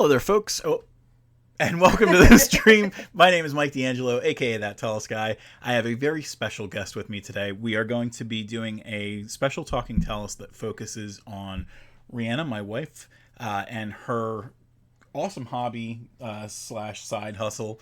Hello there, folks. Oh, and welcome to the stream. My name is Mike D'Angelo, aka That Tellest Guy. I have a very special guest with me today. We are going to be doing a special Talking Tellest that focuses on Rhianna, my wife, and her awesome hobby slash side hustle.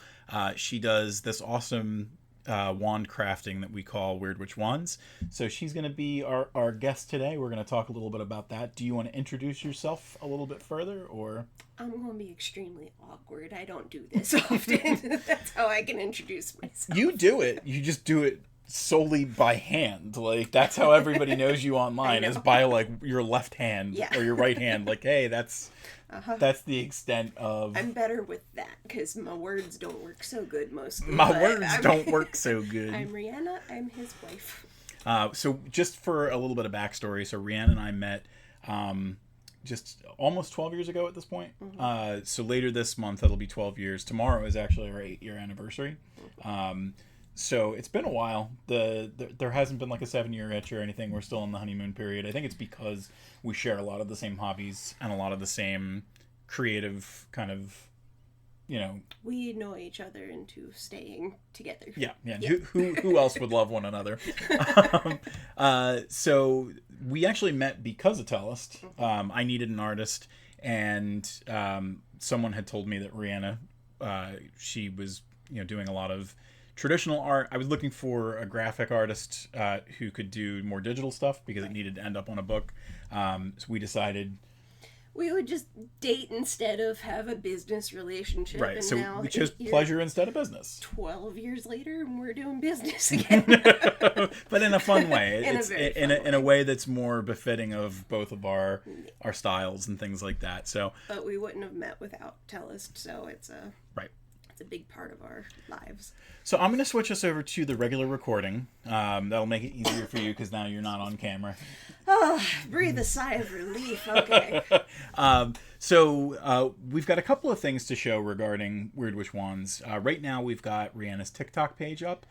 She does this awesome wand crafting that we call Wyrd Witch Wands. So she's going to be our guest today. We're going to talk a little bit about that. Do you want to introduce yourself a little bit further, or? I'm going to be extremely awkward. I don't do this often. That's how I can introduce myself. You do it. You just do it solely by hand. Like, that's how everybody knows you online, is by, like, your left hand or your right hand. Like, hey, that's the extent of... I'm better with that, because my words don't work so good mostly. Don't work so good. I'm Rhianna. I'm his wife. So just for a little bit of backstory, so Rhianna and I met just almost 12 years ago at this point. Mm-hmm. So later this month, it'll be 12 years. Tomorrow is actually our 8-year anniversary. So it's been a while. There hasn't been like a 7-year itch or anything. We're still in the honeymoon period. I think it's because we share a lot of the same hobbies and a lot of the same creative kind of, you know. We know each other into staying together. Yeah. Who else would love one another? So we actually met because of Tellest. I needed an artist, and someone had told me that Rhianna, she was doing a lot of traditional art. I was looking for a graphic artist who could do more digital stuff because it needed to end up on a book. So we decided we would just date instead of have a business relationship. Right, and so now we chose pleasure instead of business. 12 years later, and we're doing business again. But in a fun way. In a way that's more befitting of both of our styles and things like that. So, but we wouldn't have met without Tellest, so it's a big part of our lives. So I'm going to switch us over to the regular recording. That'll make it easier for you because now you're not on camera. Oh, breathe a sigh of relief. Okay. So we've got a couple of things to show regarding Wyrd Witch Wands. Right now we've got Rhianna's TikTok page up.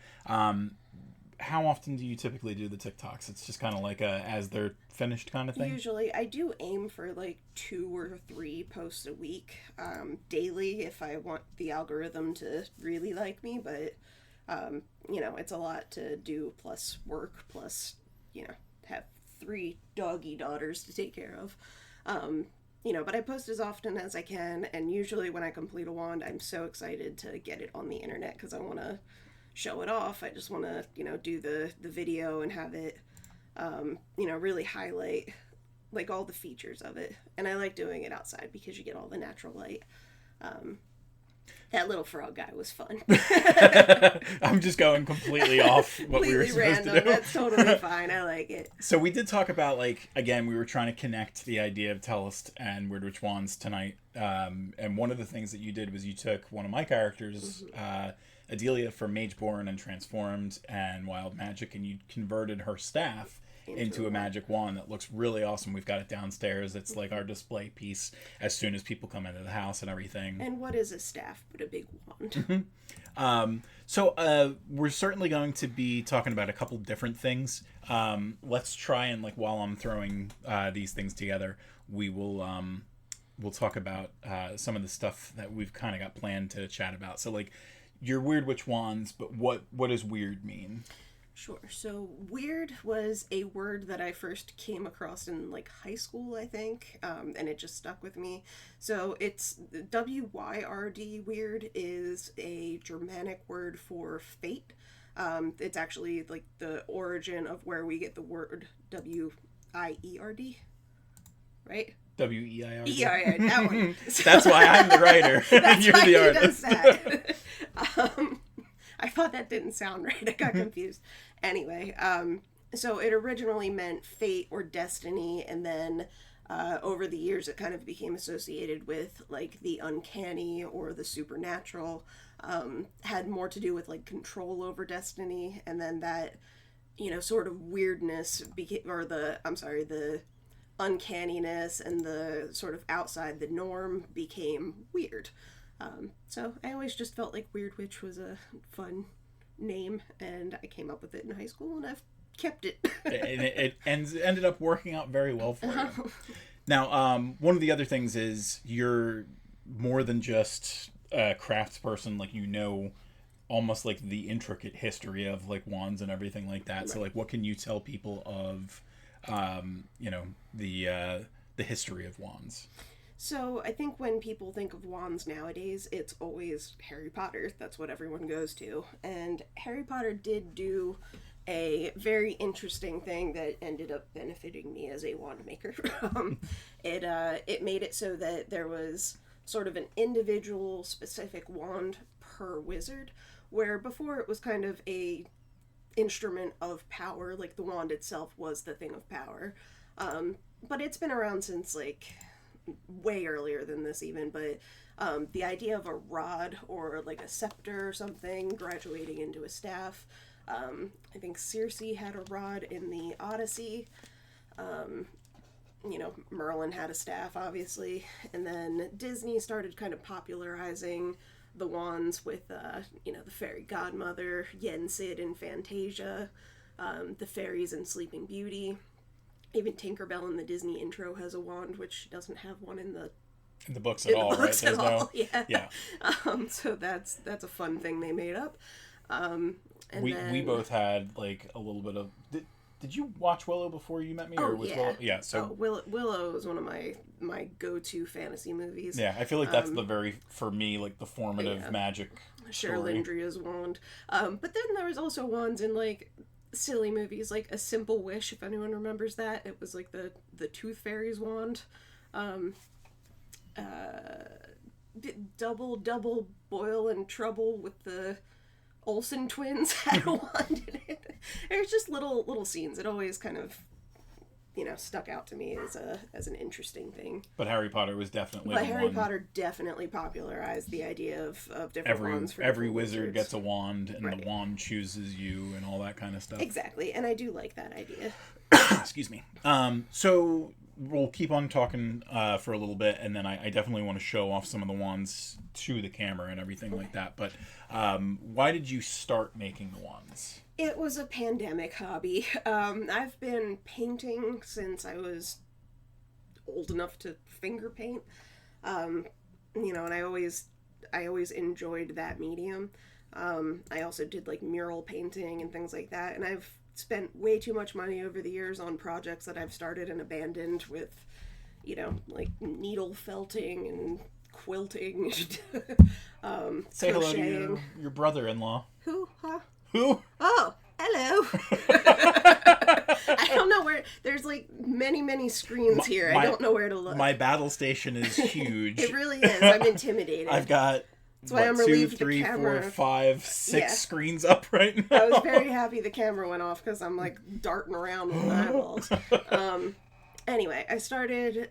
How often do you typically do the TikToks? It's just kind of like a as they're finished kind of thing? Usually I do aim for like 2 or 3 posts a week, daily, if I want the algorithm to really like me, but it's a lot to do, plus work, plus have 3 doggy daughters to take care of. But I post as often as I can, and usually when I complete a wand, I'm so excited to get it on the internet because I want to show it off. I just want to, do the video and have it, really highlight like all the features of it. And I like doing it outside because you get all the natural light. That little frog guy was fun. I'm just going completely off what we were supposed to do. That's totally fine. I like it. So we did talk about, like, again, we were trying to connect the idea of Tellest and Wyrd Witch Wands tonight. And one of the things that you did was you took one of my characters, Adelia from Mageborn and Transformed and Wild Magic, and you converted her staff into a magic wand that looks really awesome. We've got it downstairs. It's like our display piece as soon as people come into the house and everything. And what is a staff but a big wand? So we're certainly going to be talking about a couple different things. Let's try and, like, while I'm throwing these things together, we'll talk about some of the stuff that we've kind of got planned to chat about. So, like, your Wyrd Witch Wands, but what does weird mean? Sure. So weird was a word that I first came across in like high school, I think, and it just stuck with me. So it's W-Y-R-D. Weird is a Germanic word for fate. It's actually like the origin of where we get the word W-I-E-R-D, right? W-E-I-R-D. E-I-R-D, that one. That's why I'm the writer. That's You're why the artist. Does that. I thought that didn't sound right. I got confused. Anyway, so it originally meant fate or destiny, and then over the years it kind of became associated with like the uncanny or the supernatural. Had more to do with like control over destiny, and then that sort of weirdness became, or the uncanniness and the sort of outside the norm became weird. So I always just felt like Wyrd Witch was a fun name, and I came up with it in high school, and I've kept it. And it ended up working out very well for you. Now, one of the other things is more than just a crafts person. Like, almost like the intricate history of like wands and everything like that. Right. So like, what can you tell people of, the history of wands? So I think when people think of wands nowadays, it's always Harry Potter. That's what everyone goes to. And Harry Potter did do a very interesting thing that ended up benefiting me as a wand maker. It made it so that there was sort of an individual specific wand per wizard, where before it was kind of a instrument of power, like the wand itself was the thing of power. But it's been around since like way earlier than this even, but the idea of a rod or like a scepter or something graduating into a staff. I think Circe had a rod in the Odyssey. Merlin had a staff, obviously. And then Disney started kind of popularizing the wands with, the fairy godmother, Yensid in Fantasia, the fairies in Sleeping Beauty. Even Tinkerbell in the Disney intro has a wand, which doesn't have one in the books at all, right? There's no. Yeah. So that's a fun thing they made up. We both had like a little bit of. Did you watch Willow before you met me, or was Willow? Yeah. So Willow is one of my go-to fantasy movies. Yeah, I feel like that's for me, like the formative magic. Cherlindria's wand. But then there was also wands in like silly movies, like A Simple Wish, if anyone remembers that. It was like the Tooth Fairy's wand. Double Boil and Trouble with the Olsen twins had a wand in it. There's just little scenes. It always kind of stuck out to me as an interesting thing. But Harry Potter was definitely Potter definitely popularized the idea of different wands for every wizard gets a wand, and the wand chooses you, and all that kind of stuff. Exactly, and I do like that idea. Excuse me. So we'll keep on talking for a little bit, and then I definitely want to show off some of the wands to the camera and everything like that. But why did you start making the wands? It was a pandemic hobby. I've been painting since I was old enough to finger paint. And I always enjoyed that medium. I also did like mural painting and things like that, and I've spent way too much money over the years on projects that I've started and abandoned with, like needle felting and quilting. Say hello to your brother-in-law. Who? Huh? Who? Oh, hello. I don't know where. There's like many screens here. I don't know where to look. My battle station is huge. It really is. I'm intimidated. I've got That's why I'm relieved 2, 3, the camera. 4, 5, 6 screens up right now. I was very happy the camera went off because I'm like darting around with my eyeballs. Anyway, I started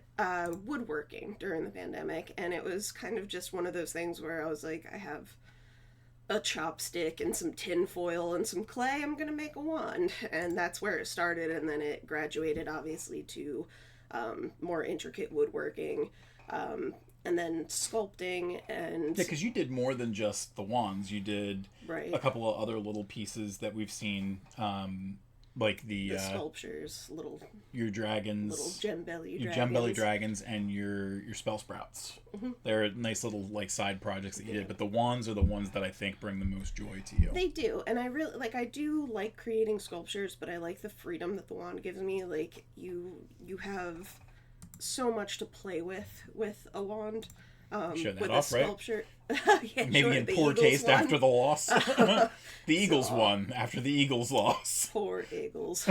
woodworking during the pandemic, and it was kind of just one of those things where I was like, I have a chopstick and some tin foil and some clay, I'm gonna make a wand. And that's where it started, and then it graduated obviously to more intricate woodworking, and then sculpting. And yeah, because you did more than just the wands. You did a couple of other little pieces that we've seen, like the sculptures, your dragons, little gem belly dragons, and your spell sprouts. Mm-hmm. They're nice little like side projects that you did, but the wands are the ones that I think bring the most joy to you. They do, and I do like creating sculptures, but I like the freedom that the wand gives me. Like you have so much to play with a wand. Show that with off, a sculpture. Yeah, maybe in poor taste one. After the loss. The Eagles won after the Eagles loss. Poor Eagles.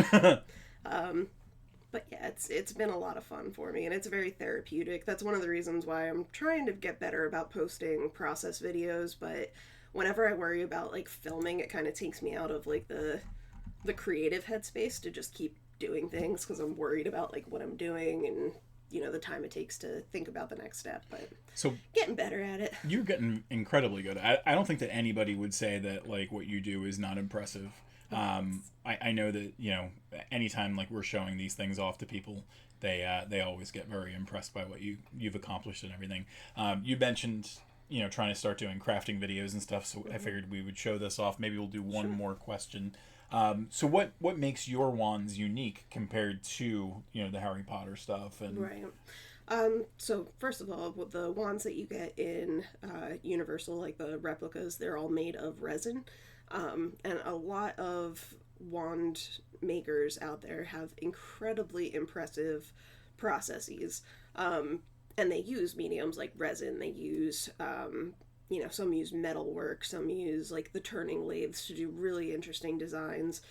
But yeah, it's been a lot of fun for me, and it's very therapeutic. That's one of the reasons why I'm trying to get better about posting process videos, but whenever I worry about like filming, it kind of takes me out of like the creative headspace to just keep doing things, because I'm worried about like what I'm doing and the time it takes to think about the next step. But so getting better at it. You're getting incredibly good. I don't think that anybody would say that like what you do is not impressive. I know that anytime like we're showing these things off to people, they always get very impressed by what you've accomplished and everything. You mentioned trying to start doing crafting videos and stuff, so I figured we would show this off. Maybe we'll do one more question. So what makes your wands unique compared to the Harry Potter stuff? And right. So first of all, with the wands that you get in Universal, like the replicas, they're all made of resin, and a lot of wand makers out there have incredibly impressive processes, and they use mediums like resin. They use some use metalwork, some use like the turning lathes to do really interesting designs.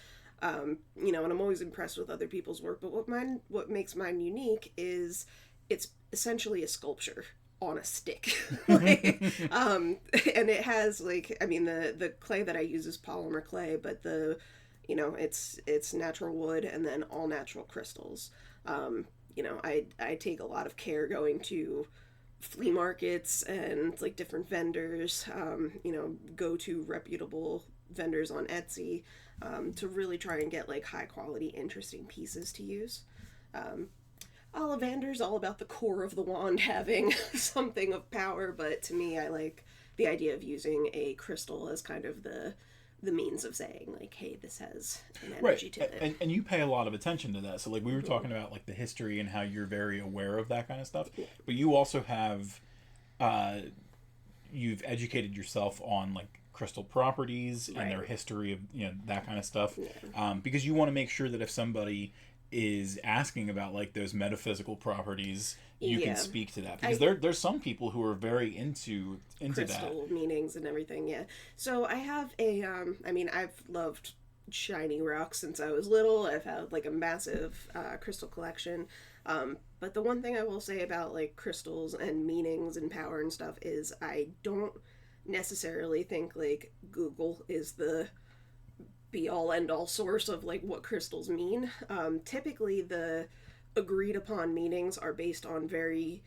And I'm always impressed with other people's work. But what makes mine unique is it's essentially a sculpture on a stick. like, and it has like, I mean, the clay that I use is polymer clay, but it's natural wood and then all natural crystals. I take a lot of care going to flea markets and like different vendors, go to reputable vendors on Etsy, to really try and get like high quality, interesting pieces to use. Ollivander's all about the core of the wand having something of power, but to me, I like the idea of using a crystal as kind of the means of saying like, hey, this has an energy to it. And you pay a lot of attention to that. So like we were talking about like the history and how you're very aware of that kind of stuff, but you also have you've educated yourself on like crystal properties and their history of that kind of stuff, because you want to make sure that if somebody is asking about like those metaphysical properties, you can speak to that, because there's some people who are very into crystal that meanings and everything. So I have I've loved shiny rocks since I was little. I've had like a massive crystal collection, but the one thing I will say about like crystals and meanings and power and stuff is I don't necessarily think like Google is the be all end all source of like what crystals mean. Typically the agreed upon meanings are based on very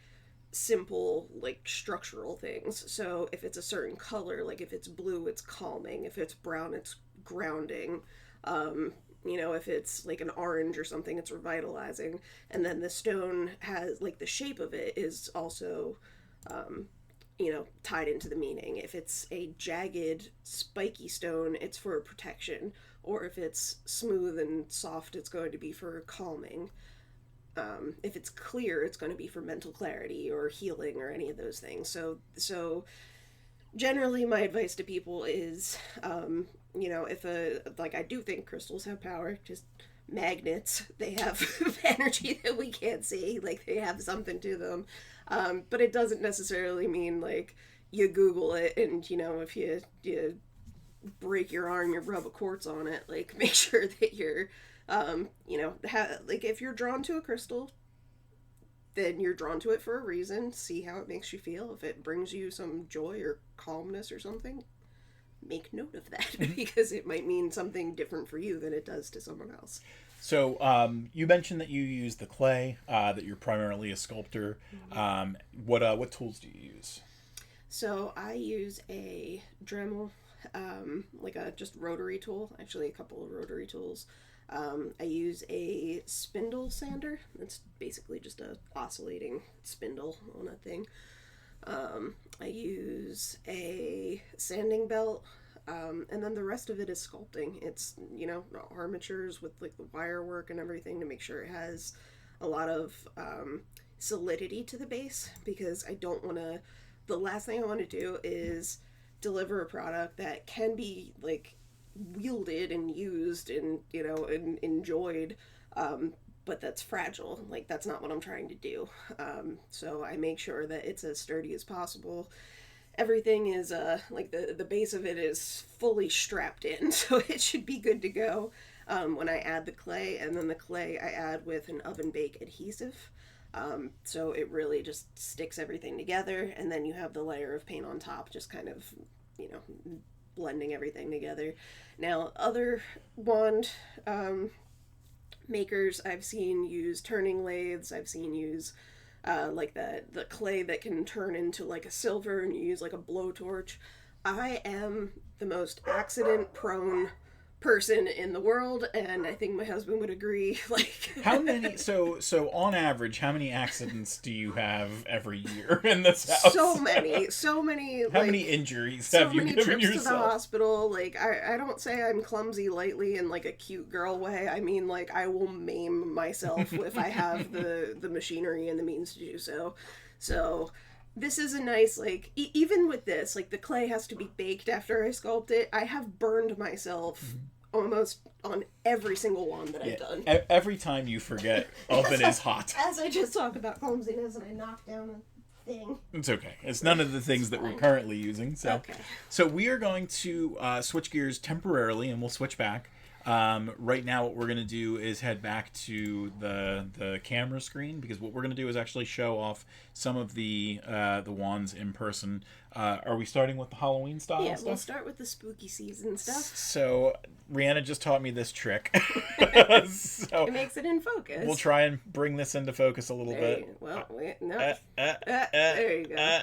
simple like structural things. So if it's a certain color, like if it's blue it's calming, if it's brown it's grounding, if it's like an orange or something it's revitalizing. And then the stone has like the shape of it is also tied into the meaning. If it's a jagged, spiky stone, it's for protection. Or if it's smooth and soft, it's going to be for calming. If it's clear, it's going to be for mental clarity or healing or any of those things. So generally, my advice to people is, if I do think crystals have power, just magnets, they have energy that we can't see, like they have something to them. But it doesn't necessarily mean like you Google it and if you break your arm, you rub a quartz on it. Like make sure that you're like if you're drawn to a crystal, then you're drawn to it for a reason. See how it makes you feel. If it brings you some joy or calmness or something, make note of that, because it might mean something different for you than it does to someone else. So you mentioned that you use the clay, that you're primarily a sculptor. What tools do you use? So I use a Dremel, like a just rotary tool, actually a couple of rotary tools. I use a spindle sander. It's basically just a oscillating spindle on a thing. I use a sanding belt, and then the rest of it is sculpting. It's, armatures with like the wire work and everything to make sure it has a lot of solidity to the base, because the last thing I want to do is deliver a product that can be like wielded and used and and enjoyed, but that's fragile. Like that's not what I'm trying to do. So I make sure that it's as sturdy as possible. Everything is like the base of it is fully strapped in, so it should be good to go when I add the clay. And then the clay I add with an oven bake adhesive, so it really just sticks everything together. And then you have the layer of paint on top, just kind of blending everything together. Now, other wand makers I've seen use turning lathes. I've seen use like the clay that can turn into like a silver, and you use like a blowtorch. I am the most accident prone person in the world, and I think my husband would agree. Like, How many? So on average, how many accidents do you have every year in this house? so many. How like, many injuries so have you many given trips to the yourself? hospital. Like, I don't say I'm clumsy lightly in like a cute girl way. I mean, like, I will maim myself if I have the machinery and the means to do so. So this is a nice, like, even with this, like, the clay has to be baked after I sculpt it. I have burned myself almost on every single wand that I've done. Every time you forget, oven is hot. As I just talked about clumsiness and I knocked down a thing. It's okay. It's none of the things that we're currently using. So, Okay. so we are going to switch gears temporarily, and we'll switch back. Right now, what we're going to do is head back to the camera screen, because what we're going to do is actually show off some of the wands in person. Are we starting with the Halloween style Yeah, stuff? we'll start with the spooky season stuff. So Rhianna just taught me this trick. So It makes it in focus. we'll try and bring this into focus a little bit. No. There you go.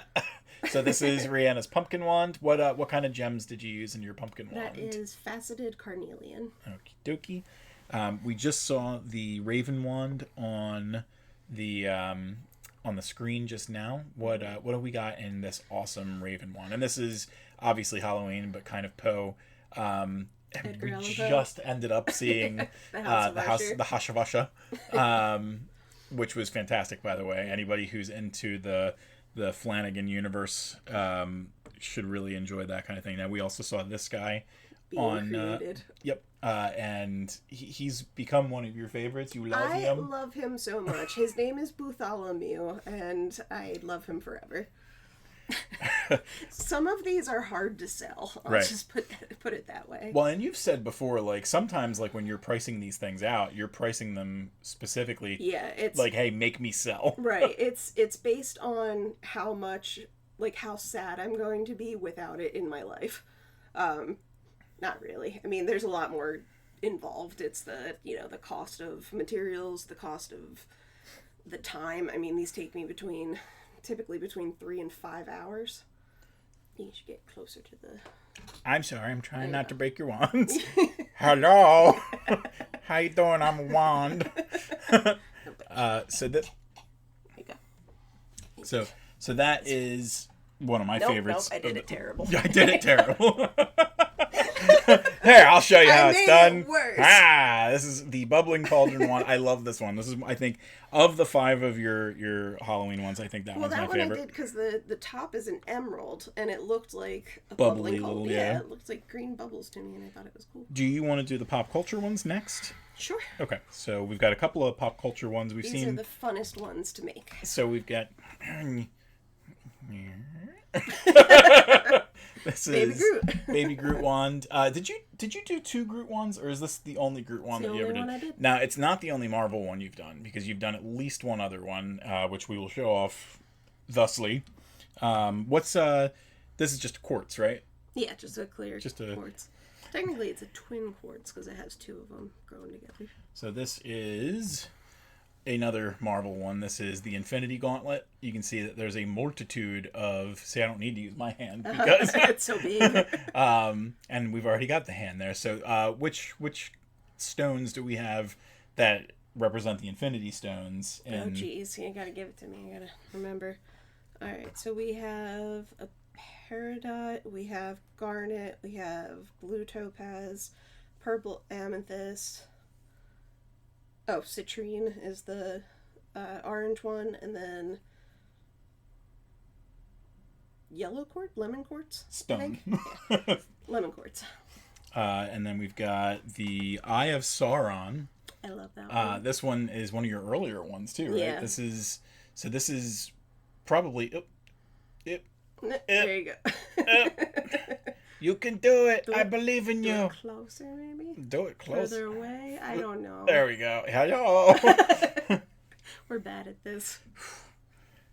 So this is Rhianna's pumpkin wand. What kind of gems did you use in your pumpkin wand? That is faceted carnelian. Okie dokie. We just saw the raven wand on the screen just now. What do we got in this awesome raven wand? And this is obviously Halloween, but kind of Poe. And Edgar we Allan Poe. just ended up seeing The House of the Usher. House of Usher, which was fantastic, by the way. Anybody who's into the Flanagan universe should really enjoy that kind of thing. Now, we also saw this guy Being created. Yep. And he's become one of your favorites. You love I him. love him so much. His name is Bartholomew, and I love him forever. Some of these are hard to sell. I'll Right. just put it that way. Well, and you've said before, like, sometimes, like, when you're pricing these things out, you're pricing them specifically. Yeah, it's like, hey, make me sell. right. It's based on how much, like, how sad I'm going to be without it in my life. Not really. I mean, there's a lot more involved. It's the cost of materials, the cost of the time. I mean, these take me typically between 3 and 5 hours. You should get closer to the... I'm sorry, I'm trying not to break your wands. Hello. How you doing? I'm a wand. So that... There you go. So that is one of my favorites. Nope, I did it terrible. I did it terrible. Here, I'll show you how I it's made done. it worse. This is the bubbling cauldron one. I love this one. This is, I think, of the 5 of your Halloween ones, I think that one's my one favorite. I did because the top is an emerald and it looked like a Bubbly bubbling cauldron. little, yeah. It looked like green bubbles to me, and I thought it was cool. Do you want to do the pop culture ones next? Sure. Okay, so we've got a couple of pop culture ones we've These seen. are the funnest ones to make. So we've got. This Baby is Groot. Baby Groot wand. Did you do 2 Groot wands, or is this the only Groot wand It's that the you ever only did? one I did. Now, it's not the only Marvel one you've done, because you've done at least one other one, which we will show off thusly. This is just quartz, right? Yeah, just a clear Just a- quartz. Technically, it's a twin quartz because it has 2 of them growing together. So this is another Marvel one. This is the Infinity Gauntlet. You can see that there's a multitude of... See, I don't need to use my hand because... It's so big. And we've already got the hand there. So which stones do we have that represent the Infinity Stones? Oh, geez. You gotta give it to me. I gotta remember. Alright, so we have a peridot, we have garnet, we have blue topaz, purple amethyst. Oh, citrine is the orange one, and then yellow quartz, lemon quartz, Stone. Yeah. Lemon quartz. And then we've got the Eye of Sauron. I love that one. This one is one of your earlier ones too, right? Yeah. This is probably... There you go. You can do it. I it- believe in Do you. it closer, maybe? Do it close. Further away? I don't know. There we go. Hello. We're bad at this.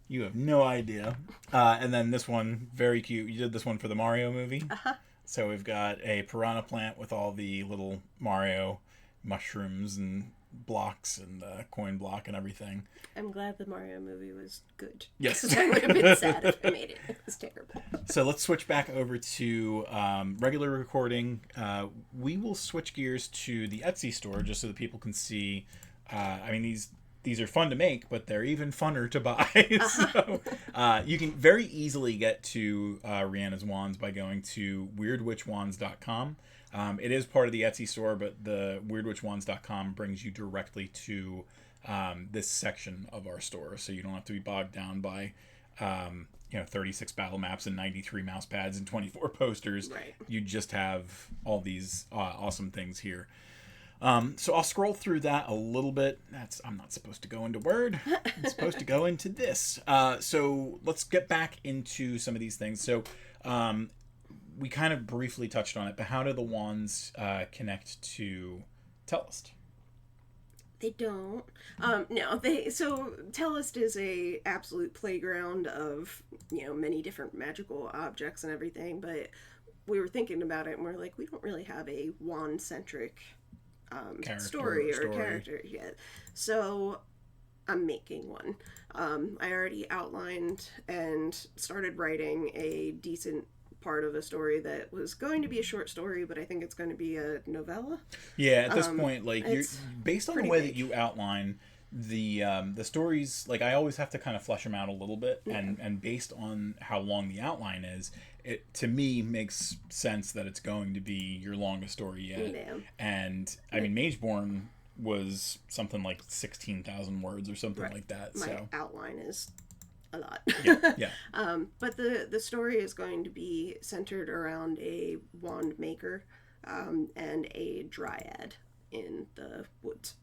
You have no idea. And then this one, very cute. You did this one for the Mario movie. Uh-huh. So we've got a piranha plant with all the little Mario mushrooms and blocks and the coin block and everything. I'm glad the Mario movie was good. Yes. 'Cause I would have been sad if I made it. It was terrible. So let's switch back over to regular recording. We will switch gears to the Etsy store just so that people can see. I mean, these are fun to make, but they're even funner to buy. So you can very easily get to Rhianna's wands by going to wyrdwitchwands.com. It is part of the Etsy store, but the wyrd.witchwands.com brings you directly to this section of our store, so you don't have to be bogged down by 36 battle maps and 93 mouse pads and 24 posters. Right. You just have all these awesome things here. So I'll scroll through that a little bit. I'm not supposed to go into Word. I'm supposed to go into this. So let's get back into some of these things. So we kind of briefly touched on it, but how do the wands connect to Tellest? They don't. No, so Tellest is a absolute playground of, many different magical objects and everything, but we were thinking about it and we're like, we don't really have a wand-centric story or character yet. So I'm making one. I already outlined and started writing a decent part of a story that was going to be a short story, but I think it's going to be a novella. Yeah, at this point, like, you're based on the way big. that you outline the stories, like, I always have to kind of flesh them out a little bit, and based on how long the outline is, it to me makes sense that it's going to be your longest story yet. Yeah. And I mean, Mageborn was something like 16,000 words or something like that. My so outline is a lot. Yeah. But the story is going to be centered around a wand maker and a dryad in the woods.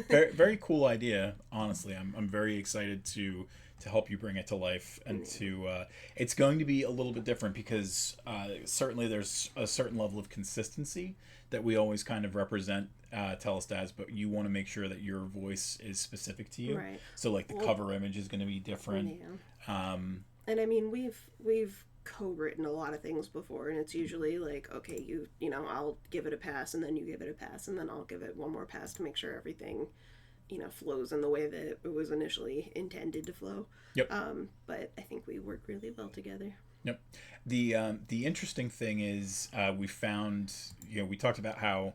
Very, very cool idea. Honestly, I'm very excited to help you bring it to life, and to it's going to be a little bit different because certainly there's a certain level of consistency that we always kind of represent Tellest as, but you want to make sure that your voice is specific to you. Right. So like the cover image is going to be different. Yeah. And I mean, we've co-written a lot of things before, and it's usually like, okay, I'll give it a pass, and then you give it a pass, and then I'll give it one more pass to make sure everything flows in the way that it was initially intended to flow. Yep. But I think we work really well together. Yep. The interesting thing is we found, we talked about how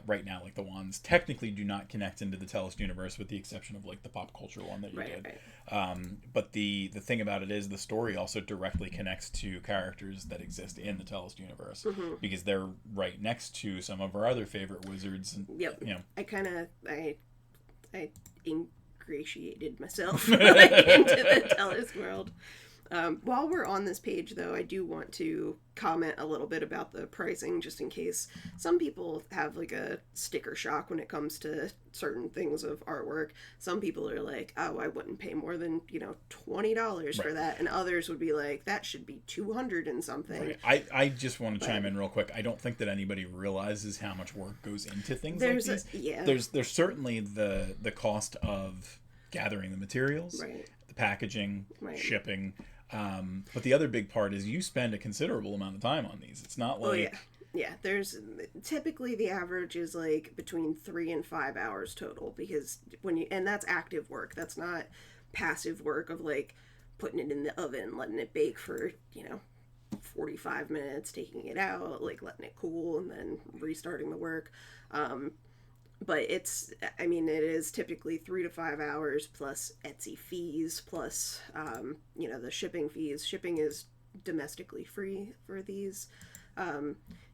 right now, like, the wands technically do not connect into the Tellest universe, with the exception of like the pop culture one that you did. Right. But the thing about it is the story also directly connects to characters that exist in the Tellest universe, because they're right next to some of our other favorite wizards. And, yep. I ingratiated myself into the Tellest world. While we're on this page, though, I do want to comment a little bit about the pricing, just in case some people have like a sticker shock when it comes to certain things of artwork. Some people are like, oh, I wouldn't pay more than, $20 for that. And others would be like, that should be $200 and something. Right. I just want to chime in real quick. I don't think that anybody realizes how much work goes into things like these. There's certainly the cost of gathering the materials, the packaging, shipping. But the other big part is you spend a considerable amount of time on these. It's not like... Yeah, there's typically the average is like between 3 and 5 hours total, because and that's active work. That's not passive work of like putting it in the oven, letting it bake for, 45 minutes, taking it out, like letting it cool and then restarting the work. But it is typically 3 to 5 hours plus Etsy fees, plus, the shipping fees. Shipping is domestically free for these.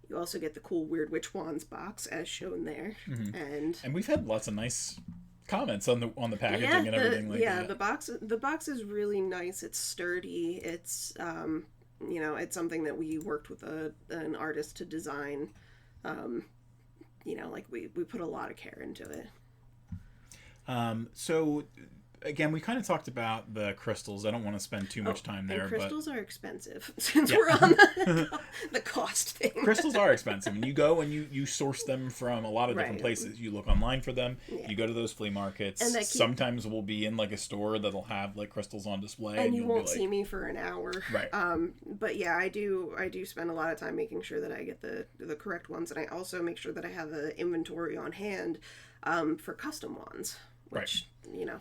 You also get the cool Wyrd Witch Wands box as shown there. And we've had lots of nice comments on the packaging and everything like that. The box is really nice. It's sturdy. It's, it's something that we worked with an artist to design. We put a lot of care into it. So again, we kind of talked about the crystals. I don't want to spend too much time there, and crystals but are expensive since we're on the cost thing. Crystals are expensive, and you go and you source them from a lot of different Right. places. You look online for them. Yeah. You go to those flea markets. And Sometimes we'll be in like a store that'll have like crystals on display, and you you'll won't be like, see me for an hour. Right. But yeah, I do spend a lot of time making sure that I get the correct ones, and I also make sure that I have an inventory on hand for custom wands. Which, you know,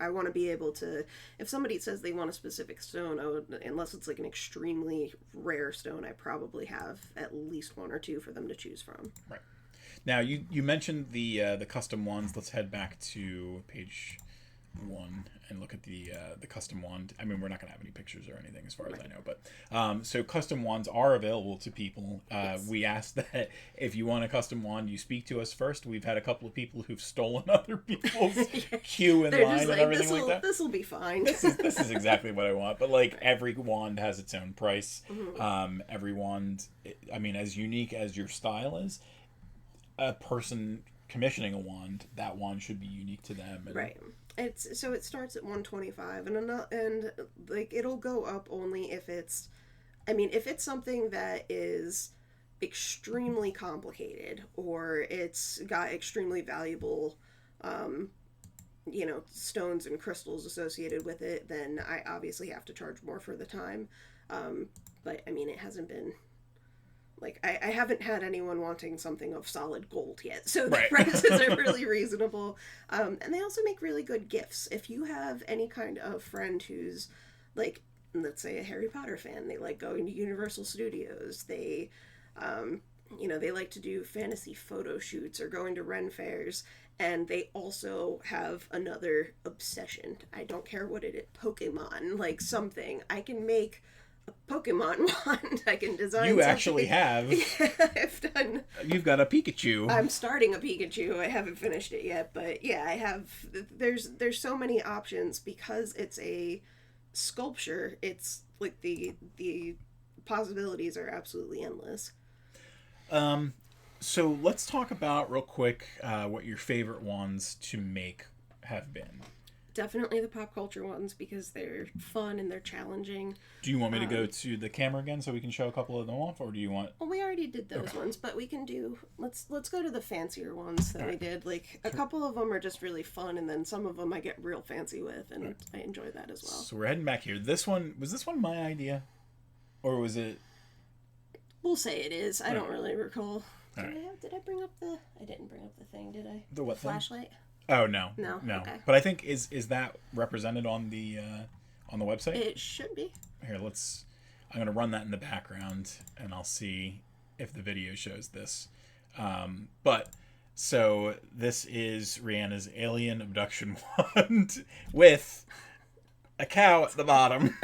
I want to be able to, if somebody says they want a specific stone, unless it's like an extremely rare stone, I probably have at least one or two for them to choose from. Right. Now, you mentioned the custom wands. Let's head back to page 1 and look at the custom wand. I mean, we're not going to have any pictures or anything as far as I know, but so custom wands are available to people. Yes. We ask that if you want a custom wand, you speak to us first. We've had a couple of people who've stolen other people's queue in line and everything like that. This'll be fine. This is exactly what I want. But like every wand has its own price. Mm-hmm. Every wand, I mean, as unique as your style is, a person commissioning a wand, that wand should be unique to them. And right. It starts at 125, and like it'll go up only if it's, I mean, if it's something that is extremely complicated or it's got extremely valuable, you know, stones and crystals associated with it, then I obviously have to charge more for the time. But I mean, it hasn't been. Like, I haven't had anyone wanting something of solid gold yet, so the prices are really reasonable. And they also make really good gifts. If you have any kind of friend who's, like, let's say a Harry Potter fan, they like going to Universal Studios, they, you know, they like to do fantasy photo shoots or going to Ren fairs, and they also have another obsession. I don't care what it is, Pokemon, like something. I can make a Pokemon wand. I can design. You actually have. Yeah, I've done. You've got a Pikachu. I'm starting a Pikachu. I haven't finished it yet, but yeah, I have. There's so many options because it's a sculpture. It's like the possibilities are absolutely endless. So let's talk about real quick what your favorite wands to make have been. Definitely the pop culture ones because they're fun and they're challenging. Do you want me to go to the camera again so we can show a couple of them off, or do you want? Well, we already did those ones, but we can do. Let's go to the fancier ones that we did. Like a couple of them are just really fun, and then some of them I get real fancy with, and I enjoy that as well. So we're heading back here. This one was my idea, or was it? We'll say it is. I don't really recall. Right. Did I bring up the? I didn't bring up the thing, did I? The what thing? Flashlight. Oh no. No. Okay. But I think is that represented on the website? It should be. Here, I'm gonna run that in the background, and I'll see if the video shows this. But so this is Rhianna's alien abduction wand with a cow at the bottom.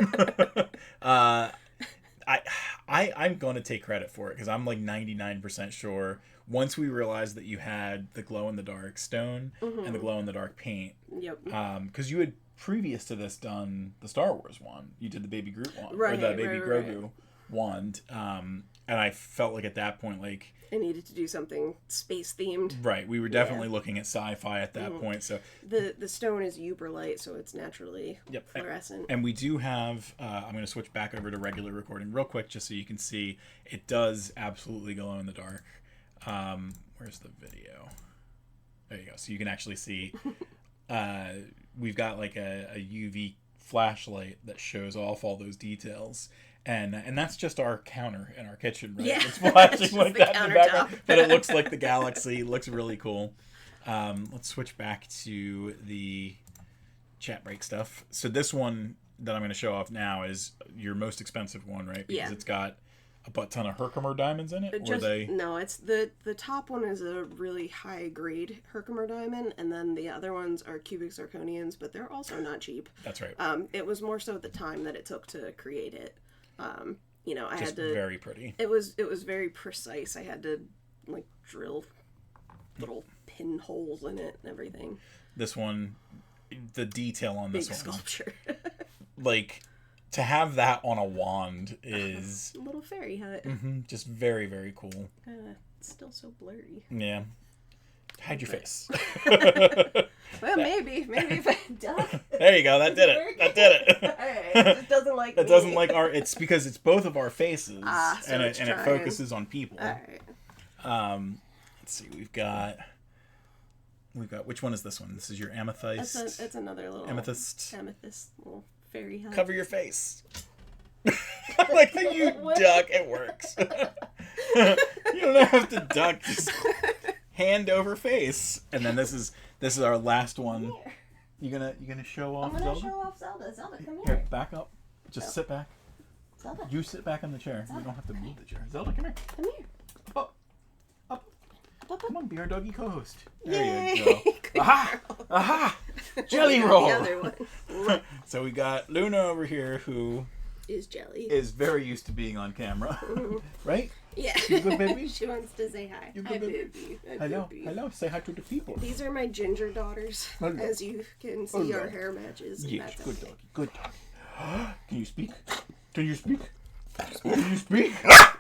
I'm going to take credit for it because I'm like 99% sure once we realized that you had the glow-in-the-dark stone and the glow-in-the-dark paint. Yep. Because you had previous to this done the Star Wars one. You did the Baby Groot one. Right, or the Baby right, Grogu right. wand. And I felt like at that point, like... I needed to do something space-themed. Right. We were definitely looking at sci-fi at that point. So The stone is Uberlite, so it's naturally fluorescent. And we do have... I'm going to switch back over to regular recording real quick just so you can see. It does absolutely glow in the dark. Where's the video? There you go. So you can actually see... we've got like a UV flashlight that shows off all those details. And that's just our counter in our kitchen, right? Yeah. It's flashing like the that in the background. countertop. But it looks like the galaxy. It looks really cool. Let's switch back to the chat break stuff. So this one that I'm going to show off now is your most expensive one, right? Because it's got a butt ton of Herkimer diamonds in it? No, it's the top one is a really high grade Herkimer diamond, and then the other ones are cubic zirconians, but they're also not cheap. That's right. It was more so the time that it took to create it. You know, I Just had to. Very pretty. It was very precise. I had to like drill little pinholes in it and everything. This one, the detail on this Big one, sculpture. like to have that on a wand is A little fairy hut. just very, very cool. It's still so blurry. Yeah. Hide your face. Well, maybe if I duck. There you go. That did it. That did it. Alright, it doesn't like It me. doesn't like our. It's because it's both of our faces, So and it's it trying. focuses on people. Alright. Let's see. We've got. Which one is this one? This is your amethyst. It's another little amethyst. Amethyst little fairy head. Cover your face. Like how you duck, it works. You don't have to duck. Just hand over face. And then this is our last one. You gonna show off I'm gonna Zelda? show off Zelda. Zelda, come Here, here. back up. Just sit back. Zelda, You sit back in the chair. You don't have to move the chair. Zelda, come here. come here. Up. Up. Come on, be our doggy co-host. Yay. There you go. Aha! Aha! Jelly The roll! other one So we got Luna over here, who is Jelly. is very used to being on camera. Right? Yeah. You good, baby? She wants to say hi. You Hi, good, baby? baby. Hi, Hello. baby. Hello. Say hi to the people. These are my ginger daughters. Hello. As you can see, Hello. our hair matches. And Yes, that's good okay. doggy. Good doggy. Can you speak? Can you speak? Can you speak?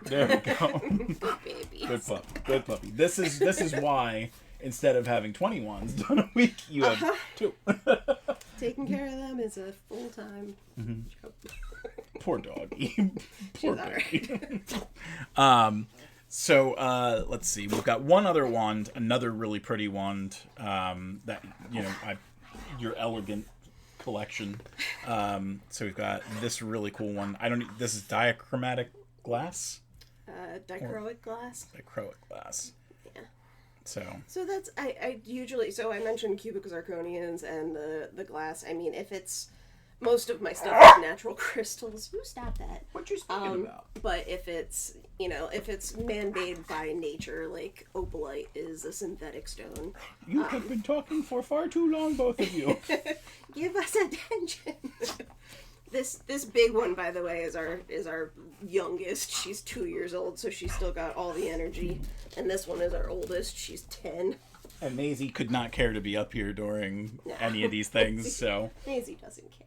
There we go. Good baby. Good puppy. Good puppy. This is why instead of having 20 wands done a week, you have 2. Taking care of them is a full-time job. Poor doggy. Poor She's doggy. So let's see. We've got one other wand, another really pretty wand that your elegant collection. So we've got this really cool one. This is dichromatic glass. Dichroic glass. Dichroic glass. Yeah. So that's I usually I mentioned cubic zirconians and the glass. I mean, if it's most of my stuff is natural crystals. You stop that. what you speaking about? But if it's man-made by nature, like opalite is a synthetic stone. You have been talking for far too long, both of you. Give us attention. This big one, by the way, is our youngest. She's 2 years old, so she's still got all the energy. And this one is our oldest. She's 10. And Maisie could not care to be up here during any of these things, so. Maisie doesn't care.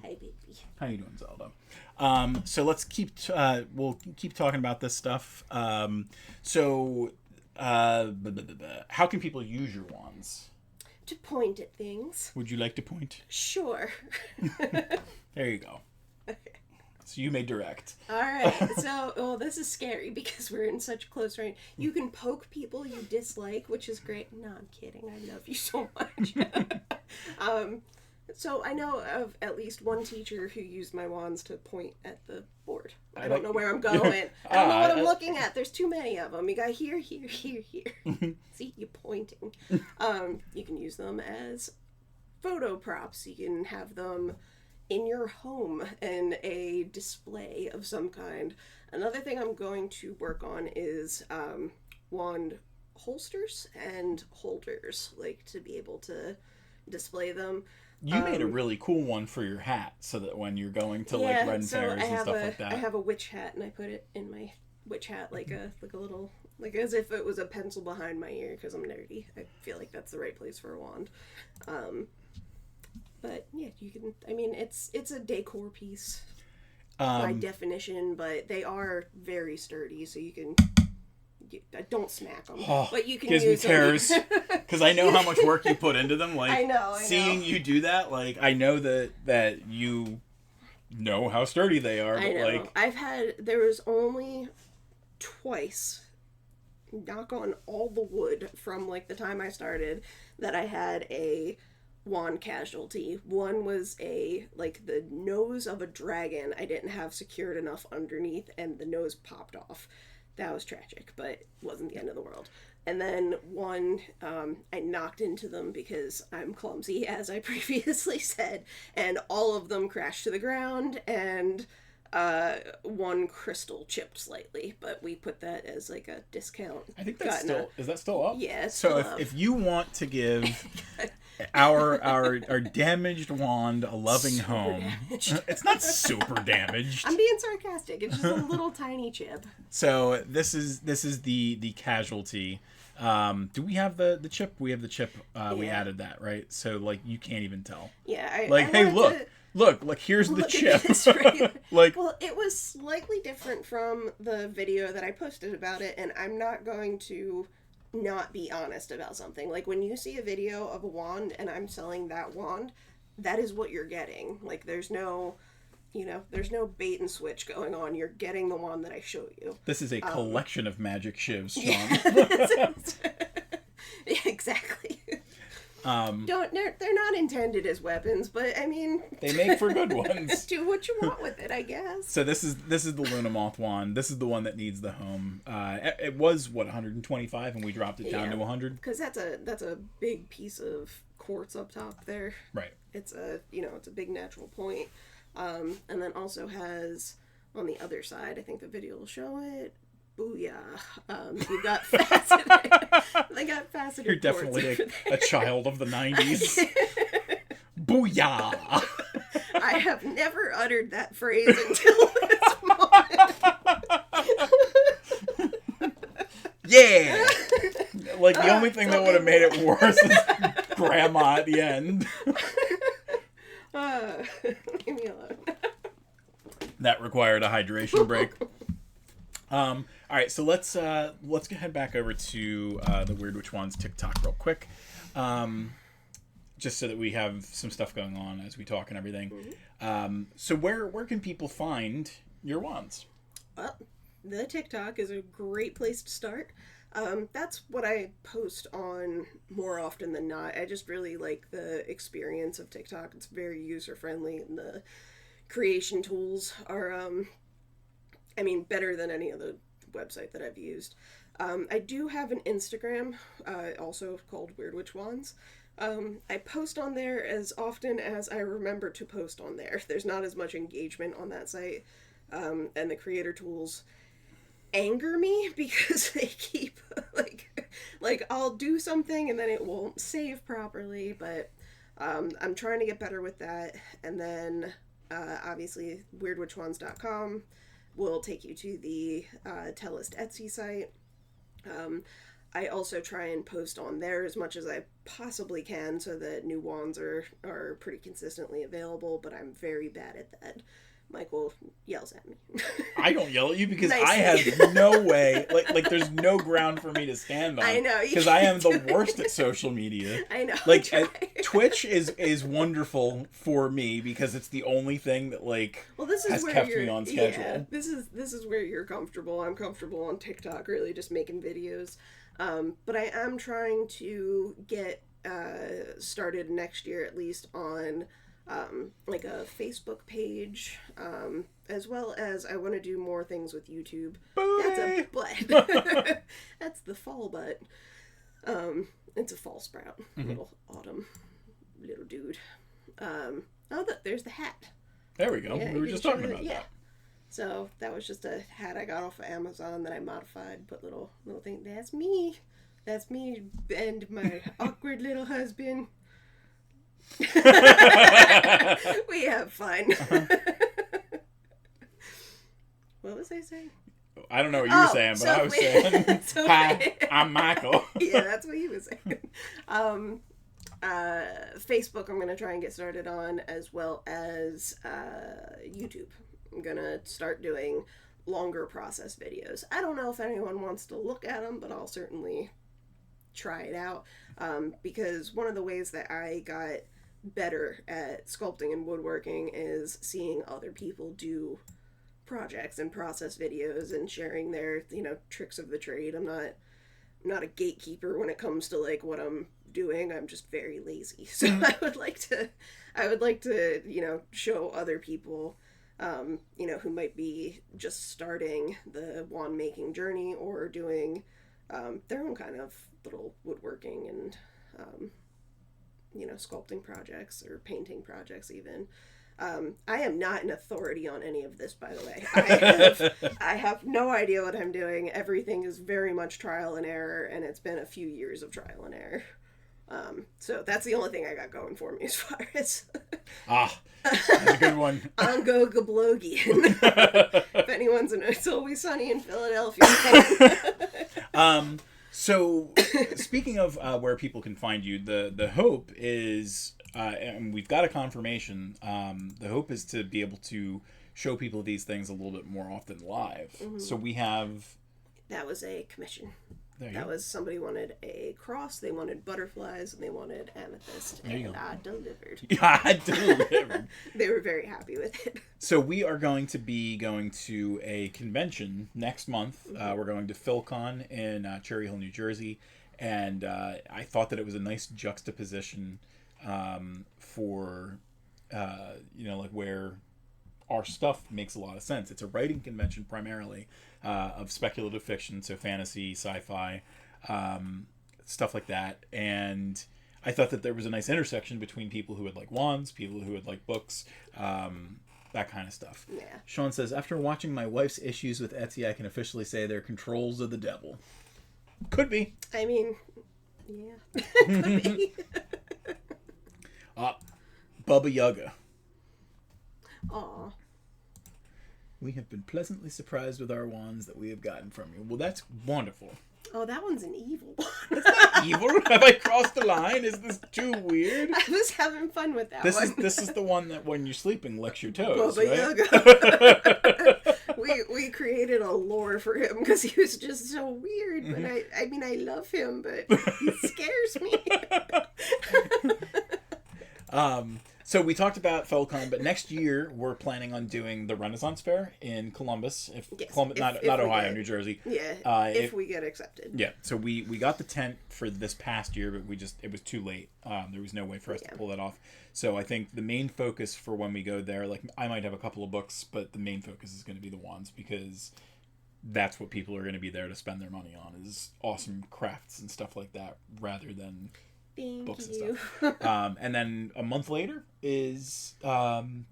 Hey, baby. How you doing, Zelda? So let's we'll keep talking about this stuff. How can people use your wands? To point at things. Would you like to point? Sure. There you go. So you may direct. All right. So, this is scary because we're in such close range. You can poke people you dislike, which is great. No, I'm kidding. I love you so much. So I know of at least one teacher who used my wands to point at the board. I don't know where I'm going. I don't know what I'm looking at. There's too many of them. You got here, here, here, here. See, you're pointing. You can use them as photo props. You can have them in your home in a display of some kind. Another thing I'm going to work on is wand holsters and holders, like to be able to display them. You made a really cool one for your hat, so that when you're going to like red fairs and stuff like that. I have a witch hat, and I put it in my witch hat like a little, like as if it was a pencil behind my ear, because I'm nerdy. I feel like that's the right place for a wand. But yeah, you can. I mean, it's a decor piece by definition, but they are very sturdy, so you can. Don't smack them, but you can gives use me tears because I know how much work you put into them. Like I know. Seeing you do that, like I know that you know how sturdy they are. But I know. Like there was only twice, knock on all the wood from like the time I started, that I had a wand casualty. One was the nose of a dragon I didn't have secured enough underneath, and the nose popped off. That was tragic, but it wasn't the end of the world. And then one, I knocked into them because I'm clumsy, as I previously said, and all of them crashed to the ground, and one crystal chipped slightly, but we put that as like a discount. I think that's is that still up? Yeah, it's so still if you want to give our damaged wand a loving super home, damaged. It's not super damaged. I'm being sarcastic. It's just a little tiny chip. So this is the casualty. Do we have the chip? We have the chip. We added that, right? So like you can't even tell. Yeah. Hey, look, here's the chip. This, right? Like, well, it was slightly different from the video that I posted about it, and I'm not going to not be honest about something. Like, when you see a video of a wand and I'm selling that wand, that is what you're getting. Like, there's no, there's no bait and switch going on. You're getting the wand that I show you. This is a collection of magic shivs, Sean. Yeah, exactly. They're not intended as weapons, but I mean, they make for good ones. Do what you want with it, I guess. So this is the Luna Moth wand. This is the one that needs the home. It was 125, and we dropped it down to 100. Because that's a big piece of quartz up top there. Right. It's a big natural point, and then also has on the other side. I think the video will show it. Booyah! You've got faceted. They got faceted. You're definitely a child of the 90s. Booyah! I have never uttered that phrase until this moment. Yeah! Like, the only thing that would have made it worse is Grandma at the end. Leave me alone. That required a hydration break. All right, so let's head back over to the Wyrd Witch Wands TikTok real quick, just so that we have some stuff going on as we talk and everything. Mm-hmm. So where can people find your wands? Well, the TikTok is a great place to start. That's what I post on more often than not. I just really like the experience of TikTok. It's very user friendly, and the creation tools are better than any other website that I've used. I do have an Instagram, also called Wyrd Witch Wands. I post on there as often as I remember to post on there. There's not as much engagement on that site, and the creator tools anger me because they keep, like I'll do something and then it won't save properly, but I'm trying to get better with that. And then, obviously, wyrdwitchwands.com will take you to the Tellest Etsy site. I also try and post on there as much as I possibly can so that new wands are pretty consistently available, but I'm very bad at that. Michael yells at me. I don't yell at you because I have no way, like there's no ground for me to stand on. I know. Because I am the worst at social media. I know. Like, Twitch is wonderful for me because it's the only thing that, has kept me on schedule. Yeah, this is where you're comfortable. I'm comfortable on TikTok, really just making videos. But I am trying to get started next year at least on like a Facebook page, as well as I want to do more things with YouTube. Booty! That's a butt. That's the fall butt. It's a fall sprout. Mm-hmm. Little autumn little dude. Oh, look, there's the hat. There we go. Yeah, we were just talking about that. So that was just a hat I got off of Amazon that I modified, put little thing. That's me. That's me and my awkward little husband. We have fun. What was I saying? I don't know what you were saying, but I was saying, hi, I'm Michael. Yeah, that's what he was saying. Facebook I'm going to try and get started on, as well as YouTube. I'm going to start doing longer process videos. I don't know if anyone wants to look at them, but I'll certainly try it out. Because one of the ways that I got better at sculpting and woodworking is seeing other people do projects and process videos and sharing their, tricks of the trade. I'm not a gatekeeper when it comes to what I'm doing. I'm just very lazy. So I would like to, show other people, who might be just starting the wand making journey or doing their own kind of little woodworking and sculpting projects or painting projects even. I am not an authority on any of this, by the way. I have no idea what I'm doing. Everything is very much trial and error, and it's been a few years of trial and error. So that's the only thing I got going for me as far as... that's a good one. Ongo Gablogian. If anyone's in It's Always Sunny in Philadelphia. So, speaking of where people can find you, the hope is, and we've got a confirmation, the hope is to be able to show people these things a little bit more often live. Mm-hmm. So we have... That was a commission. That was somebody wanted a cross, they wanted butterflies, and they wanted amethyst, and I delivered. Yeah, I delivered. They were very happy with it. So we are going to be going to a convention next month. We're going to PhilCon in Cherry Hill, New Jersey, and I thought that it was a nice juxtaposition for like where our stuff makes a lot of sense. It's a writing convention primarily of speculative fiction, so fantasy, sci-fi, stuff like that. And I thought that there was a nice intersection between people who would like wands, people who would like books, that kind of stuff. Yeah. Sean says, after watching my wife's issues with Etsy, I can officially say they're controls of the devil. Could be. I mean, yeah. Could be. Baba Yaga. Aw. We have been pleasantly surprised with our wands that we have gotten from you. Well, that's wonderful. Oh, that one's an evil one. It's not evil. Have I crossed the line? Is this too weird? I was having fun with that one. This is the one that when you're sleeping licks your toes, Baba Yaga. we created a lore for him because he was just so weird. But I mean, I love him, but he scares me. So we talked about PhilCon, but next year we're planning on doing the Renaissance Fair in Columbus. Not Ohio, New Jersey. Yeah, if we get accepted. Yeah, so we got the tent for this past year, but it was too late. There was no way for us to pull that off. So I think the main focus for when we go there, like I might have a couple of books, but the main focus is going to be the wands because that's what people are going to be there to spend their money on is awesome crafts and stuff like that rather than books and stuff. And then a month later is Fan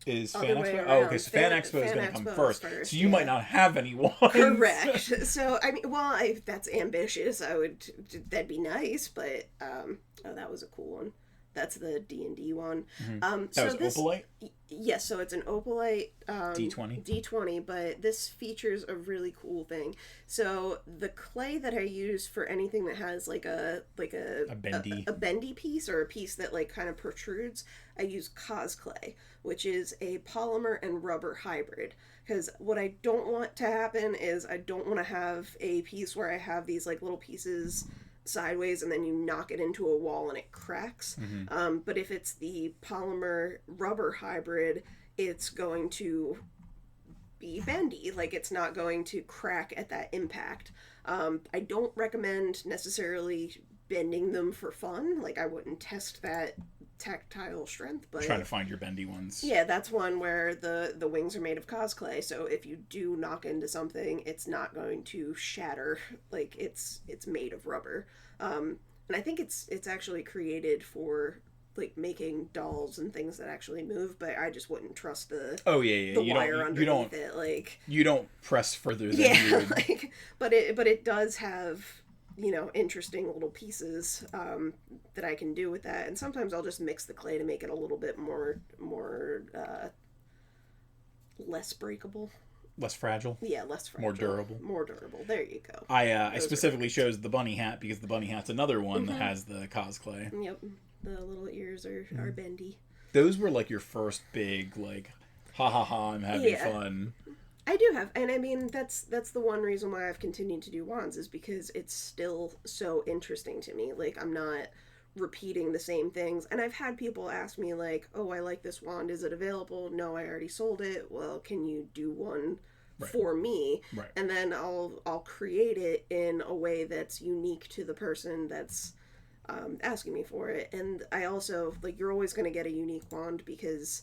Expo. Oh, okay, so Fan Expo is going to come first. So you might not have any wands. Correct. So I mean, well, that's ambitious. That'd be nice, but that was a cool one. That's the D&D one. Mm-hmm. That was opalite? Yes, so it's an opalite D20, but this features a really cool thing. So the clay that I use for anything that has like a bendy piece or a piece that like kind of protrudes, I use cosclay, which is a polymer and rubber hybrid. Because what I don't want to happen is I don't want to have a piece where I have these like little pieces sideways and then you knock it into a wall and it cracks. Mm-hmm. But if it's the polymer rubber hybrid, it's going to be bendy. Like it's not going to crack at that impact. I don't recommend necessarily bending them for fun. Like I wouldn't test that tactile strength, but trying to find your bendy ones. Yeah, that's one where the wings are made of cosclay, so if you do knock into something, it's not going to shatter. Like it's made of rubber. And I think it's actually created for like making dolls and things that actually move, but I just wouldn't trust the wire underneath it. Like you don't press further than you would. Like, but it does have interesting little pieces that I can do with that. And sometimes I'll just mix the clay to make it a little bit more less breakable. Less fragile? Yeah, less fragile. More durable. There you go. I specifically chose the bunny hat because the bunny hat's another one that has the cosclay. Yep. The little ears are bendy. Those were like your first big, like, ha ha ha, I'm having fun. I do have, and I mean, that's the one reason why I've continued to do wands is because it's still so interesting to me. Like, I'm not repeating the same things. And I've had people ask me, like, oh, I like this wand. Is it available? No, I already sold it. Well, can you do one for me? Right. And then I'll create it in a way that's unique to the person that's asking me for it. And I also, like, you're always going to get a unique wand because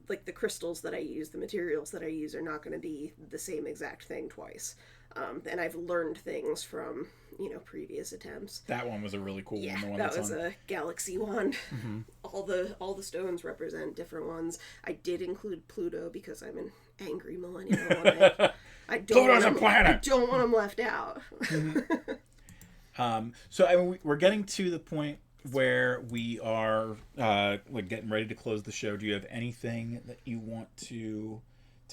like the crystals that I use, the materials that I use are not going to be the same exact thing twice. And I've learned things from, previous attempts. That one was a really cool one. The one that was a galaxy wand. Mm-hmm. All the stones represent different ones. I did include Pluto because I'm an angry millennial. Pluto's a planet! I don't want him left out. Mm-hmm. So I mean, we're getting to the point where we are like getting ready to close the show. Do you have anything that you want to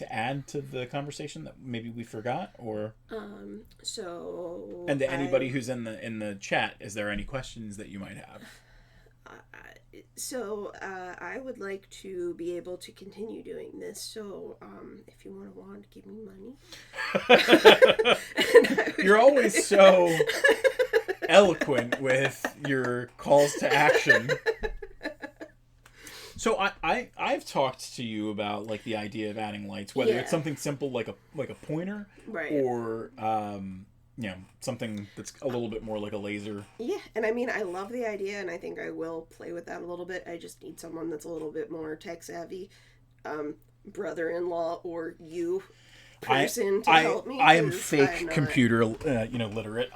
add to the conversation that maybe we forgot, or and to anybody who's in the chat, is there any questions that you might have? I would like to be able to continue doing this. So if you want a wand, give me money. And You're always so eloquent with your calls to action. So I've talked to you about like the idea of adding lights, whether it's something simple like a pointer, right, or something that's a little bit more like a laser. Yeah, and I mean I love the idea, and I think I will play with that a little bit. I just need someone that's a little bit more tech savvy, brother-in-law or you person to help me. I am fake computer literate.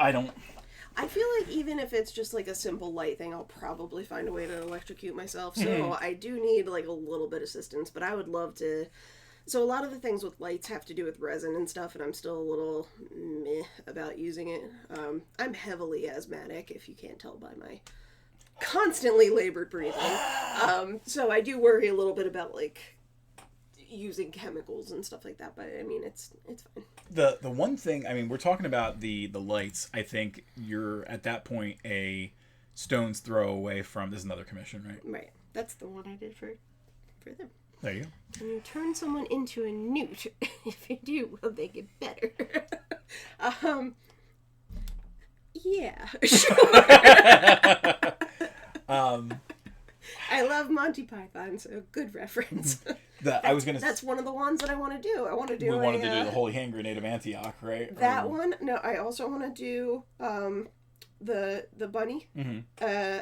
I feel like even if it's just like a simple light thing, I'll probably find a way to electrocute myself. So I do need like a little bit of assistance, but I would love to. So a lot of the things with lights have to do with resin and stuff, and I'm still a little meh about using it. I'm heavily asthmatic, if you can't tell by my constantly labored breathing. So I do worry a little bit about like using chemicals and stuff like that, but I mean it's fine. The one thing, I mean, we're talking about the lights. I think you're at that point a stone's throw away from. This is another commission, right? Right. That's the one I did for them. There you go. Can you turn someone into a newt? If you do, we'll make it better. Yeah, sure. I love Monty Python, so good reference. That's one of the ones that I want to do. We wanted to do the Holy Hand Grenade of Antioch, right? That one? No, I also want to do the bunny. Mm-hmm.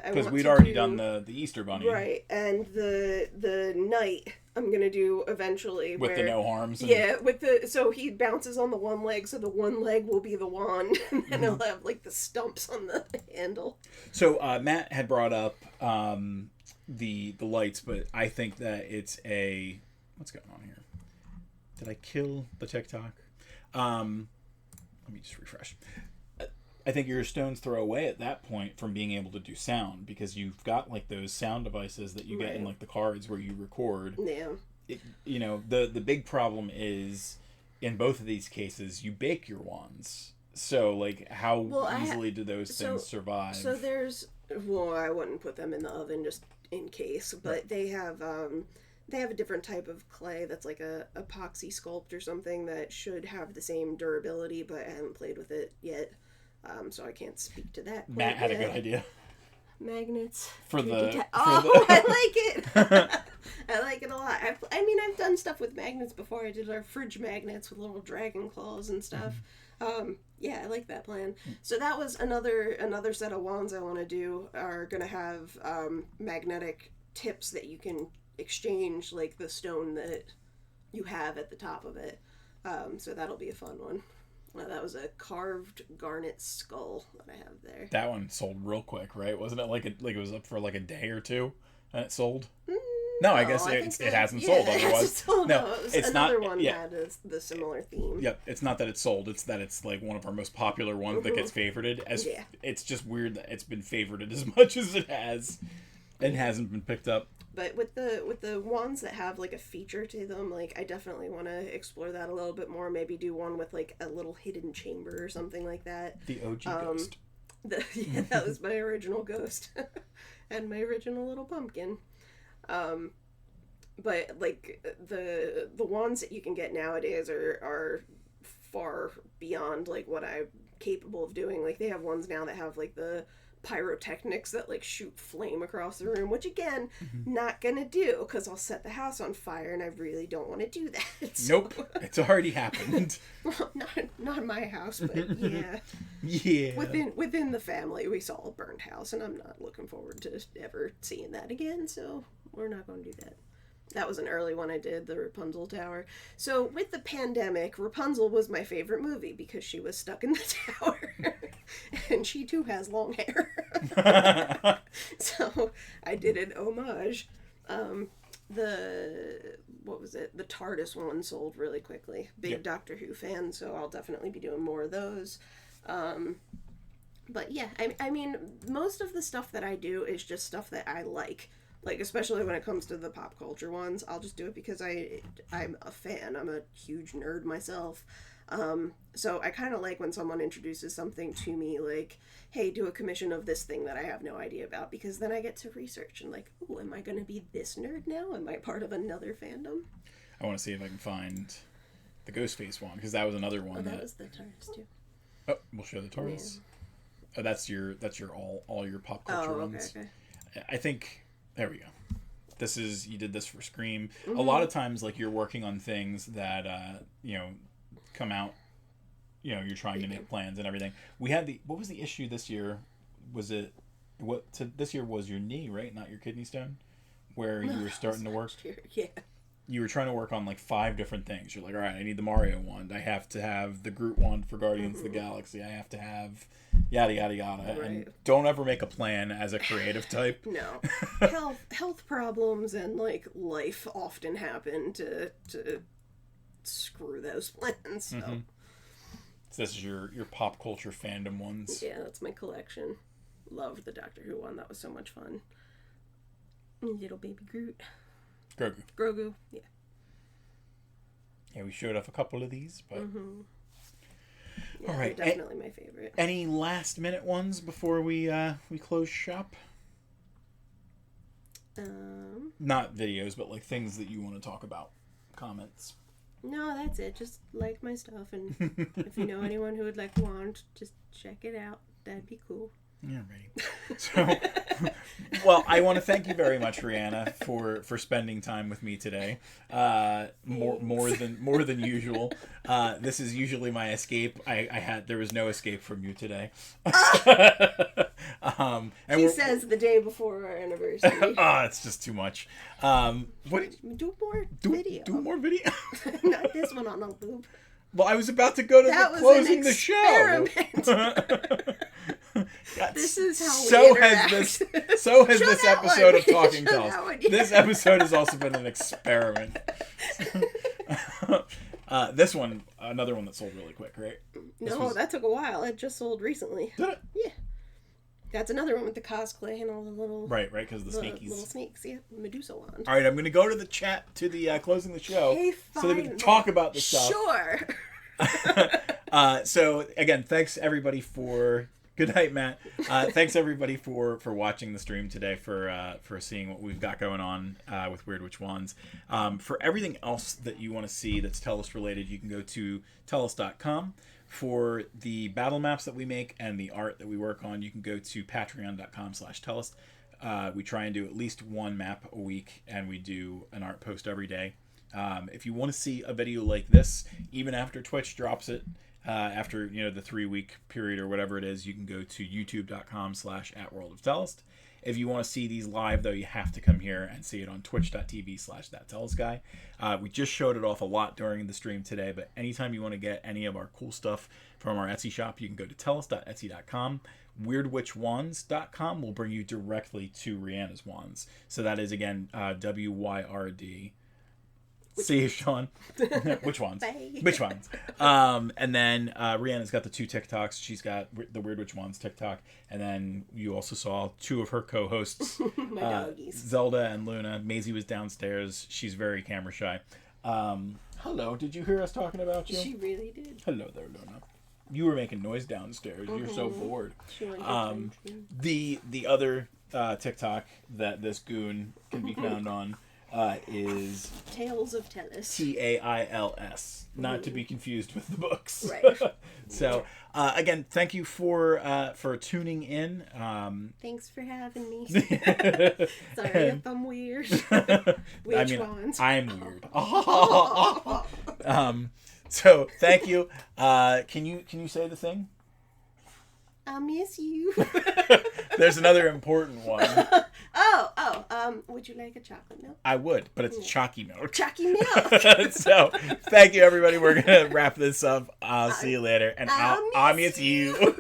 Because we'd already done the Easter bunny, right? And the knight I'm gonna do eventually with the no harms. So he bounces on the one leg, so the one leg will be the wand, and then he'll have like the stumps on the handle. So Matt had brought up the lights, but I think that it's what's going on here? Did I kill the TikTok? Let me just refresh. I think you're a stone's throw away at that point from being able to do sound, because you've got like those sound devices that you get in like the cards where you record. Yeah. The big problem is in both of these cases you bake your wands. So like how easily do those things survive? So I wouldn't put them in the oven just in case, but they have a different type of clay that's like a epoxy sculpt or something that should have the same durability, but I haven't played with it yet. So I can't speak to that. Matt had a good idea. Magnets. I like it. I like it a lot. I've done stuff with magnets before. I did our fridge magnets with little dragon claws and stuff. I like that plan. So that was another set of wands I want to do are going to have magnetic tips that you can exchange, like the stone that you have at the top of it. So that'll be a fun one. That was a carved garnet skull that I have there. That one sold real quick, right? Wasn't it like it was up for like a day or two and it sold? No, I guess it hasn't sold otherwise. No, it's another one had the similar theme. Yep, it's not that it's sold, it's that it's like one of our most popular ones that gets favorited. It's just weird that it's been favorited as much as it has and hasn't been picked up. But with the wands that have like a feature to them, like I definitely want to explore that a little bit more. Maybe do one with like a little hidden chamber or something like that. The OG ghost. That was my original ghost, and my original little pumpkin. But like the wands that you can get nowadays are far beyond like what I'm capable of doing. Like they have ones now that have like the pyrotechnics that like shoot flame across the room, which again, not gonna do because I'll set the house on fire, and I really don't want to do that. So. Nope, it's already happened. Well, not in my house, but yeah. Yeah. Within the family, we saw a burned house, and I'm not looking forward to ever seeing that again. So we're not going to do that. That was an early one I did, the Rapunzel Tower. So with the pandemic, Rapunzel was my favorite movie because she was stuck in the tower. And she too has long hair. So I did an homage. The TARDIS one sold really quickly. Big Doctor Who fan, so I'll definitely be doing more of those. But yeah, I mean, most of the stuff that I do is just stuff that I like. Like, especially when it comes to the pop culture ones, I'll just do it because I'm a fan. I'm a huge nerd myself. So I kind of like when someone introduces something to me, like, hey, do a commission of this thing that I have no idea about, because then I get to research and like, oh, am I going to be this nerd now? Am I part of another fandom? I want to see if I can find the Ghostface one, because that was another one. That was the TARDIS too. Oh, we'll show the Taurus. Yeah. Oh, that's your all your pop culture ones. Okay. I think there we go. This is, you did this for Scream. Mm-hmm. A lot of times, like, you're working on things that come out. You're trying to make plans and everything. We had what was the issue this year? Was it this year was your knee, right? Not your kidney stone, where you were starting to work. Yeah. You were trying to work on like 5 different things. You're like, all right, I need the Mario wand. I have to have the Groot wand for Guardians of the Galaxy. I have to have yada yada yada. Right. And don't ever make a plan as a creative type. No, health problems and like life often happen to screw those plans. So. Mm-hmm. So this is your pop culture fandom ones. Yeah, that's my collection. Loved the Doctor Who one. That was so much fun. Little baby Groot. Grogu, yeah. Yeah, we showed off a couple of these, but... Mm-hmm. Yeah, all right. They're definitely my favorite. Any last minute ones before we close shop? Not videos, but like things that you want to talk about. Comments. No, that's it. Just like my stuff, and if you know anyone who would like a wand, just check it out. That'd be cool. Yeah, right. So, well, I want to thank you very much, Rhianna, for spending time with me today. More than usual. This is usually my escape. There was no escape from you today. And he says the day before our anniversary. It's just too much. Do more video. Do more video. Not this one on the loop. Well, I was about to go to the closing the show. This is how we interact. So has this episode of Talking Tellest. This episode has also been an experiment. This one, another one that sold really quick, right? That took a while. It just sold recently. Did it? Yeah. That's another one with the cosplay and all the little... Right, because the sneakies. Little snakes, yeah. Medusa wand. All right, I'm going to go to the chat, to the closing the show, okay, so that we can talk about this stuff. Sure. So, again, thanks, everybody, for... Good night, Matt. Thanks, everybody, for watching the stream today, for seeing what we've got going on with Wyrd Witch Wands. For everything else that you want to see that's Tellest related, you can go to Tellest.com. For the battle maps that we make and the art that we work on, you can go to Patreon.com/Tellest. We try and do at least one map a week, and we do an art post every day. If you want to see a video like this, even after Twitch drops it, after the 3-week period or whatever it is, you can go to youtube.com/@worldoftellest. If you want to see these live, though, you have to come here and see it on twitch.tv/thattellestguy. We just showed it off a lot during the stream today, but anytime you want to get any of our cool stuff from our Etsy shop, you can go to tellest.etsy.com. Wyrd-Witch-Wands.com will bring you directly to Rhianna's wands. So that is, again, WYRD. See you, Sean. Which ones? Bye. Which ones? And then Rhianna's got the 2 TikToks. She's got the Wyrd Witch Wands TikTok. And then you also saw 2 of her co-hosts. My doggies. Zelda and Luna. Maisie was downstairs. She's very camera shy. Hello. Did you hear us talking about you? She really did. Hello there, Luna. You were making noise downstairs. You're so bored. The other TikTok that this goon can be found on is Tales of Tellest. Tails, not to be confused with the books. Right. So again, thank you for tuning in. Thanks for having me. Sorry if I'm weird. Which ones? I'm weird. So thank you. Can you say the thing? I miss you. There's another important one. Would you like a chocolate milk? I would, but it's chalky milk. Chalky milk. So, thank you, everybody. We're going to wrap this up. I'll see you later. And I'll miss you.